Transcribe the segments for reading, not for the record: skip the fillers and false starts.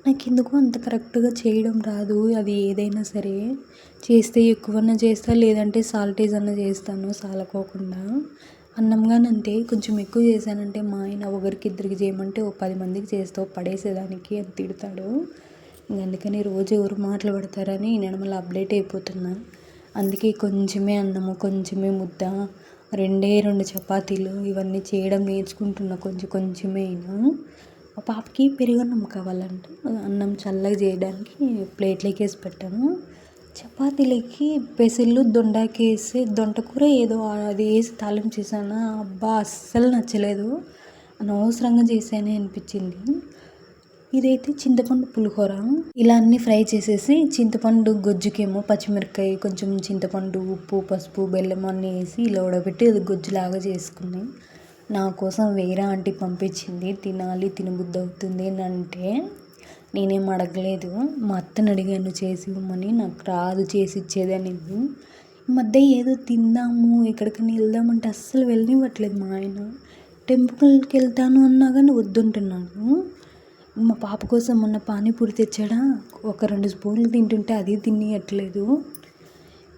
నాకెందుకో అంత కరెక్ట్‌గా చేయడం రాదు. అది ఏదైనా సరే. చేస్తే ఎక్కువన్నా చేస్తా, లేదంటే సాల్టేజ్ అన్నా చేస్తాను సాలకోకుండా. అన్నం గాని అంతే, కొంచెం ఎక్కువ చేశానంటే మా ఆయన ఒకరికిద్దరికి చేయమంటే ఓ 10 మందికి చేస్తావు పడేసేదానికి అని తిడతాడు. అందుకని రోజు ఎవరు మాటలు పడతారని నేను మళ్ళీ అప్డేట్ అయిపోతున్నా. అందుకే కొంచెమే అన్నము, కొంచెమే ముద్ద, 2 చపాతీలు ఇవన్నీ చేయడం నేర్చుకుంటున్నా కొంచెం కొంచెమే అయినా. మా పాపకి పెరుగన్నం కావాలంట. అన్నం చల్లగా చేయడానికి ప్లేట్లోకి వేసి పెట్టాను. చపాతీలకి పెసలు దొండకేసి దొండకూర ఏదో అది వేసి తాలింపు చేశాను. అబ్బా అస్సలు నచ్చలేదు. అనవసరంగా చేశానే అనిపించింది. ఇదైతే చింతపండు పులిహోర. ఇలా అన్నీ ఫ్రై చేసేసి చింతపండు గొజ్జుకేమో పచ్చిమిరపకాయ, కొంచెం చింతపండు, ఉప్పు, పసుపు, బెల్లం అన్నీ వేసి ఇలా ఉడకబెట్టి అది గొజ్జులాగా చేసుకున్నాయి. నా కోసం వేరే ఆంటీ పంపించింది. తినాలి, తినబుద్ధి అవుతుంది అని అంటే నేనేం అడగలేదు. మా అత్తని అడిగాను చేసి ఇవ్వమని. నాకు రాదు చేసి ఇచ్చేది అనేది. ఈ మధ్య ఏదో తిందాము, ఎక్కడికైనా వెళ్దామంటే అస్సలు వెళ్ళనివ్వట్లేదు మా ఆయన. టెంపుల్కి వెళ్తాను అన్నా కానీ వద్దుంటున్నాను. మా పాప కోసం మొన్న పానీపూరి తెచ్చాడా, ఒక 2 స్పూన్లు తింటుంటే అది తినియట్లేదు.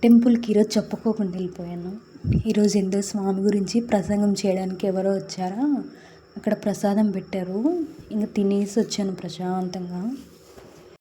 టెంపుల్కి ఈరోజు చెప్పుకోకుండా వెళ్ళిపోయాను. ఈరోజు ఎంతో స్వామి గురించి ప్రసంగం చేయడానికి ఎవరో వచ్చారా, అక్కడ ప్రసాదం పెట్టారు. ఇంకా తినేసి వచ్చాను ప్రశాంతంగా.